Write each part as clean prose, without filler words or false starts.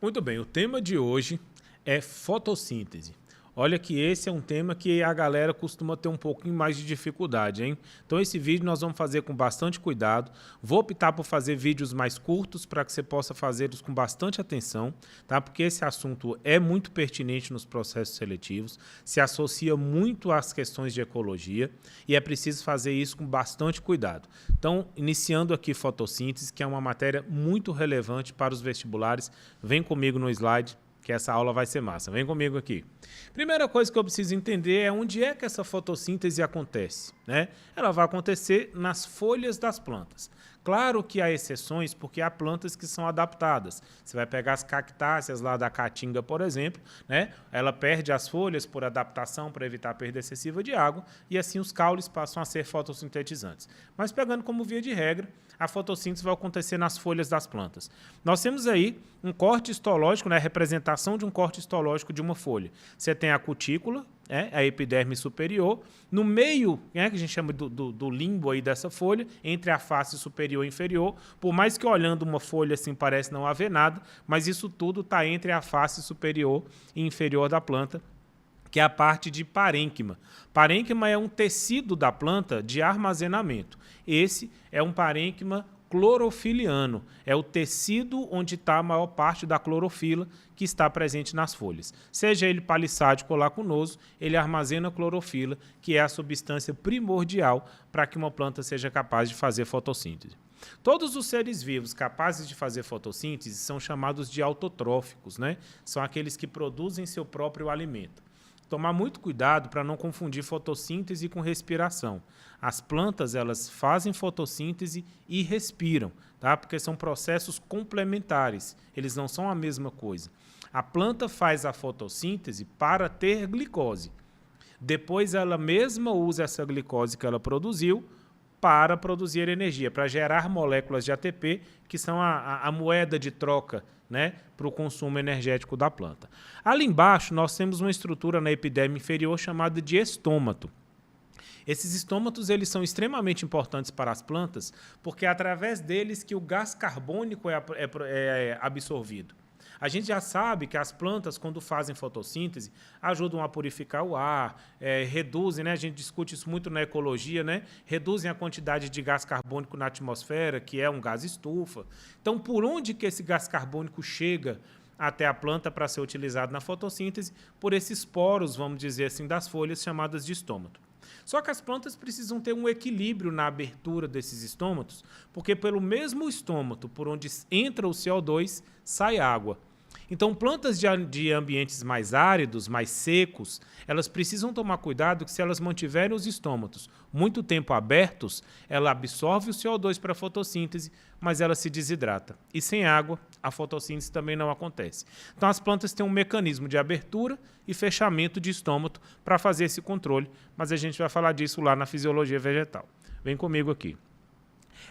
Muito bem, o tema de hoje é fotossíntese. Olha que esse é um tema que a galera costuma ter um pouquinho mais de dificuldade, hein? Então esse vídeo nós vamos fazer com bastante cuidado. Vou optar por fazer vídeos mais curtos para que você possa fazê-los com bastante atenção, tá? Porque esse assunto é muito pertinente nos processos seletivos, se associa muito às questões de ecologia e é preciso fazer isso com bastante cuidado. Então, iniciando aqui fotossíntese, que é uma matéria muito relevante para os vestibulares. Vem comigo no slide, que essa aula vai ser massa. Vem comigo aqui. Primeira coisa que eu preciso entender é onde é que essa fotossíntese acontece, né? Ela vai acontecer nas folhas das plantas. Claro que há exceções, porque há plantas que são adaptadas. Você vai pegar as cactáceas lá da caatinga, por exemplo, né? Ela perde as folhas por adaptação, para evitar a perda excessiva de água, e assim os caules passam a ser fotossintetizantes. Mas pegando como via de regra, a fotossíntese vai acontecer nas folhas das plantas. Nós temos aí um corte histológico, né? A representação de um corte histológico de uma folha. Você tem a cutícula, a epiderme superior, no meio, que a gente chama do limbo aí dessa folha, entre a face superior e inferior, por mais que olhando uma folha assim parece não haver nada, mas isso tudo está entre a face superior e inferior da planta, que é a parte de parênquima. Parênquima é um tecido da planta de armazenamento. Esse é um parênquima clorofiliano, é o tecido onde está a maior parte da clorofila que está presente nas folhas. Seja ele palissádico ou lacunoso, ele armazena clorofila, que é a substância primordial para que uma planta seja capaz de fazer fotossíntese. Todos os seres vivos capazes de fazer fotossíntese são chamados de autotróficos, né? São aqueles que produzem seu próprio alimento. Tomar muito cuidado para não confundir fotossíntese com respiração. As plantas, elas fazem fotossíntese e respiram, tá? Porque são processos complementares, eles não são a mesma coisa. A planta faz a fotossíntese para ter glicose. Depois ela mesma usa essa glicose que ela produziu para produzir energia, para gerar moléculas de ATP, que são a moeda de troca, né, para o consumo energético da planta. Ali embaixo, nós temos uma estrutura na epiderme inferior chamada de estômato. Esses estômatos eles são extremamente importantes para as plantas, porque é através deles que o gás carbônico é absorvido. A gente já sabe que as plantas, quando fazem fotossíntese, ajudam a purificar o ar, reduzem, né? A gente discute isso muito na ecologia, né? Reduzem a quantidade de gás carbônico na atmosfera, que é um gás estufa. Então, por onde que esse gás carbônico chega até a planta para ser utilizado na fotossíntese? Por esses poros, vamos dizer assim, das folhas chamadas de estômato. Só que as plantas precisam ter um equilíbrio na abertura desses estômatos, porque pelo mesmo estômato por onde entra o CO2, sai água. Então, plantas de ambientes mais áridos, mais secos, elas precisam tomar cuidado que se elas mantiverem os estômatos muito tempo abertos, ela absorve o CO2 para a fotossíntese, mas ela se desidrata. E sem água, a fotossíntese também não acontece. Então, as plantas têm um mecanismo de abertura e fechamento de estômato para fazer esse controle, mas a gente vai falar disso lá na fisiologia vegetal. Vem comigo aqui.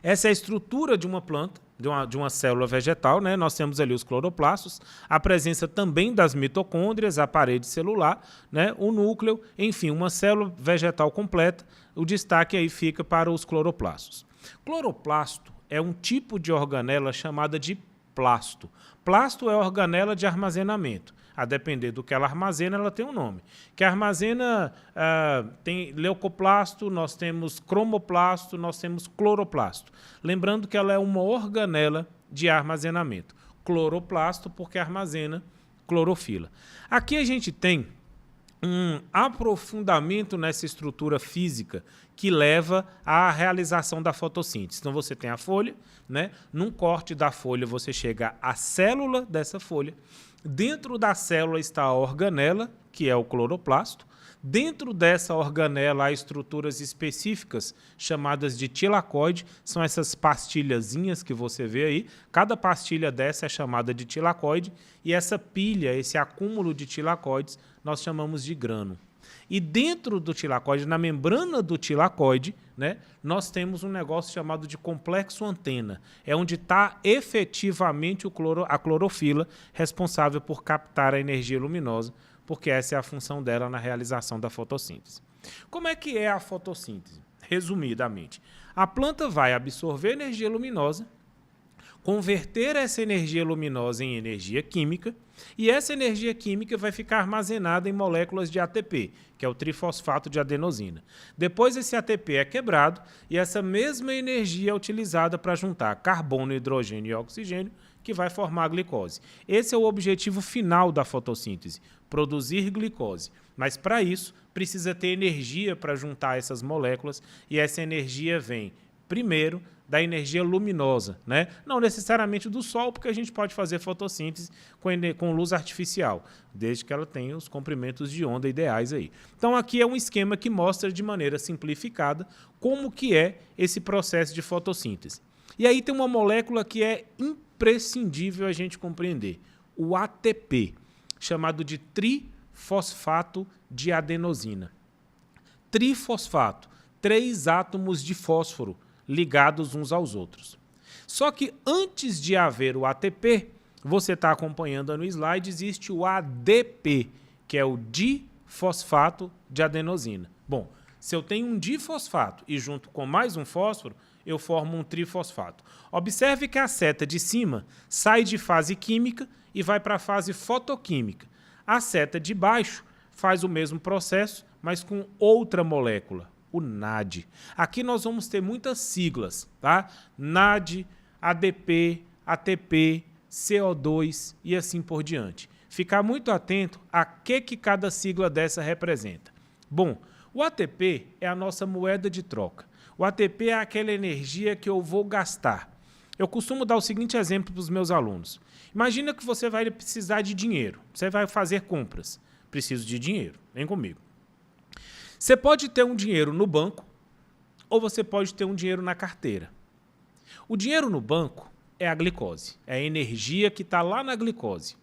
Essa é a estrutura de uma planta, de uma célula vegetal, né? Nós temos ali os cloroplastos, a presença também das mitocôndrias, a parede celular, né? O núcleo, enfim, uma célula vegetal completa. O destaque aí fica para os cloroplastos. Cloroplasto é um tipo de organela chamada de plasto. Plasto é a organela de armazenamento. A depender do que ela armazena, ela tem um nome. Que armazena, tem leucoplasto, nós temos cromoplasto, nós temos cloroplasto. Lembrando que ela é uma organela de armazenamento. Cloroplasto, porque armazena clorofila. Aqui a gente tem um aprofundamento nessa estrutura física que leva à realização da fotossíntese. Então, você tem a folha, né? Num corte da folha, você chega à célula dessa folha. Dentro da célula está a organela, que é o cloroplasto. Dentro dessa organela há estruturas específicas chamadas de tilacoide, são essas pastilhazinhas que você vê aí. Cada pastilha dessa é chamada de tilacoide e essa pilha, esse acúmulo de tilacoides, nós chamamos de grano. E dentro do tilacoide, na membrana do tilacoide, né, nós temos um negócio chamado de complexo antena. É onde está efetivamente a clorofila responsável por captar a energia luminosa, porque essa é a função dela na realização da fotossíntese. Como é que é a fotossíntese? Resumidamente, a planta vai absorver energia luminosa, converter essa energia luminosa em energia química, e essa energia química vai ficar armazenada em moléculas de ATP, que é o trifosfato de adenosina. Depois esse ATP é quebrado e essa mesma energia é utilizada para juntar carbono, hidrogênio e oxigênio, que vai formar a glicose. Esse é o objetivo final da fotossíntese, produzir glicose. Mas para isso precisa ter energia para juntar essas moléculas e essa energia vem, primeiro, da energia luminosa, né? Não necessariamente do sol, porque a gente pode fazer fotossíntese com luz artificial, desde que ela tenha os comprimentos de onda ideais aí. Então aqui é um esquema que mostra de maneira simplificada como que é esse processo de fotossíntese. E aí tem uma molécula que é imprescindível a gente compreender, o ATP, chamado de trifosfato de adenosina. Trifosfato, 3 átomos de fósforo ligados uns aos outros. Só que antes de haver o ATP, você está acompanhando no slide, existe o ADP, que é o difosfato de adenosina. Bom, se eu tenho um difosfato e junto com mais um fósforo, eu formo um trifosfato. Observe que a seta de cima sai de fase química e vai para a fase fotoquímica. A seta de baixo faz o mesmo processo, mas com outra molécula, o NAD. Aqui nós vamos ter muitas siglas, tá? NAD, ADP, ATP, CO2 e assim por diante. Ficar muito atento a que cada sigla dessa representa. Bom, o ATP é a nossa moeda de troca. O ATP é aquela energia que eu vou gastar. Eu costumo dar o seguinte exemplo para os meus alunos. Imagina que você vai precisar de dinheiro. Você vai fazer compras. Preciso de dinheiro. Vem comigo. Você pode ter um dinheiro no banco ou você pode ter um dinheiro na carteira. O dinheiro no banco é a glicose. É a energia que está lá na glicose.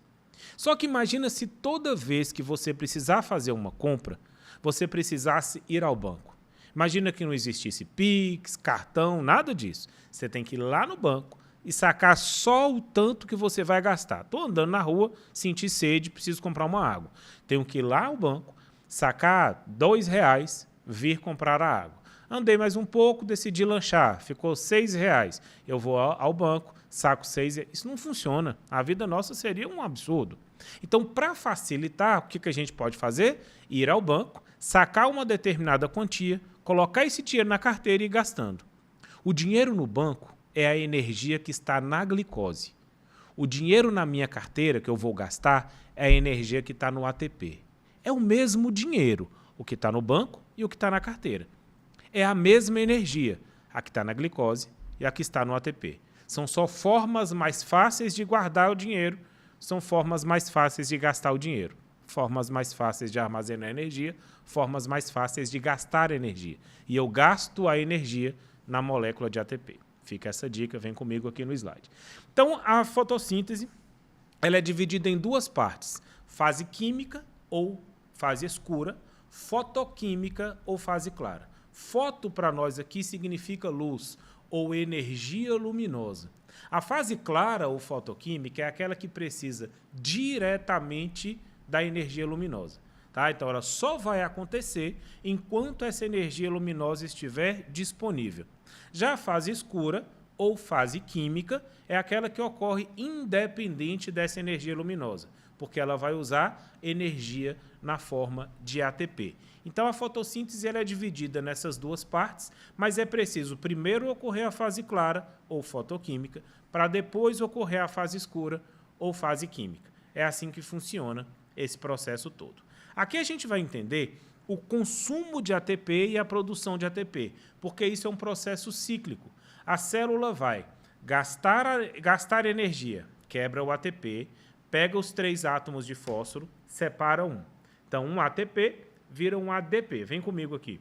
Só que imagina se toda vez que você precisar fazer uma compra, você precisasse ir ao banco. Imagina que não existisse Pix, cartão, nada disso. Você tem que ir lá no banco e sacar só o tanto que você vai gastar. Estou andando na rua, senti sede, preciso comprar uma água. Tenho que ir lá ao banco, sacar R$2, vir comprar a água. Andei mais um pouco, decidi lanchar, ficou R$6. Eu vou ao banco, saco 6. Isso não funciona. A vida nossa seria um absurdo. Então, para facilitar, o que a gente pode fazer? Ir ao banco, sacar uma determinada quantia, colocar esse dinheiro na carteira e ir gastando. O dinheiro no banco é a energia que está na glicose. O dinheiro na minha carteira que eu vou gastar é a energia que está no ATP. É o mesmo dinheiro, o que está no banco e o que está na carteira. É a mesma energia, a que está na glicose e a que está no ATP. São só formas mais fáceis de guardar o dinheiro, são formas mais fáceis de gastar o dinheiro. Formas mais fáceis de armazenar energia, formas mais fáceis de gastar energia. E eu gasto a energia na molécula de ATP. Fica essa dica, vem comigo aqui no slide. Então, a fotossíntese ela é dividida em 2 partes. Fase química ou fase escura, fotoquímica ou fase clara. Foto para nós aqui significa luz ou energia luminosa. A fase clara ou fotoquímica é aquela que precisa diretamente da energia luminosa. Tá? Então, ela só vai acontecer enquanto essa energia luminosa estiver disponível. Já a fase escura, ou fase química, é aquela que ocorre independente dessa energia luminosa, porque ela vai usar energia na forma de ATP. Então, a fotossíntese ela é dividida nessas 2 partes, mas é preciso primeiro ocorrer a fase clara, ou fotoquímica, para depois ocorrer a fase escura, ou fase química. É assim que funciona esse processo todo. Aqui a gente vai entender o consumo de ATP e a produção de ATP, porque isso é um processo cíclico. A célula vai gastar energia, quebra o ATP, pega os 3 átomos de fósforo, separa um. Então, um ATP vira um ADP. Vem comigo aqui.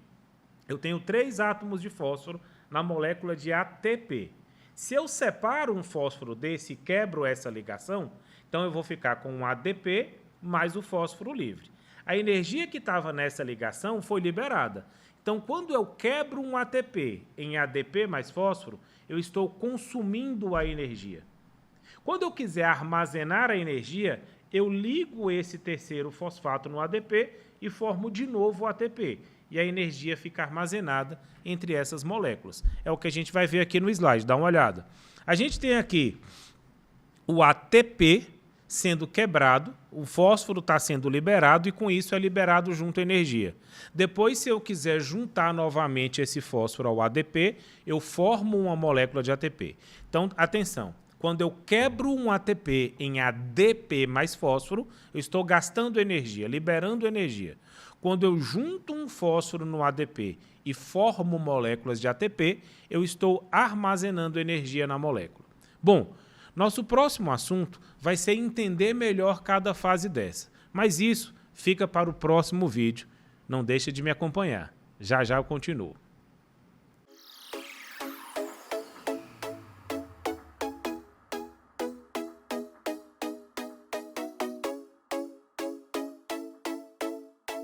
Eu tenho 3 átomos de fósforo na molécula de ATP. Se eu separo um fósforo desse e quebro essa ligação, então eu vou ficar com um ADP mais o fósforo livre. A energia que estava nessa ligação foi liberada. Então, quando eu quebro um ATP em ADP mais fósforo, eu estou consumindo a energia. Quando eu quiser armazenar a energia, eu ligo esse terceiro fosfato no ADP e formo de novo o ATP. E a energia fica armazenada entre essas moléculas. É o que a gente vai ver aqui no slide, dá uma olhada. A gente tem aqui o ATP sendo quebrado, o fósforo está sendo liberado e com isso é liberado junto energia. Depois, se eu quiser juntar novamente esse fósforo ao ADP, eu formo uma molécula de ATP. Então, atenção, quando eu quebro um ATP em ADP mais fósforo, eu estou gastando energia, liberando energia. Quando eu junto um fósforo no ADP e formo moléculas de ATP, eu estou armazenando energia na molécula. Bom, nosso próximo assunto vai ser entender melhor cada fase dessa. Mas isso fica para o próximo vídeo. Não deixe de me acompanhar. Já já eu continuo.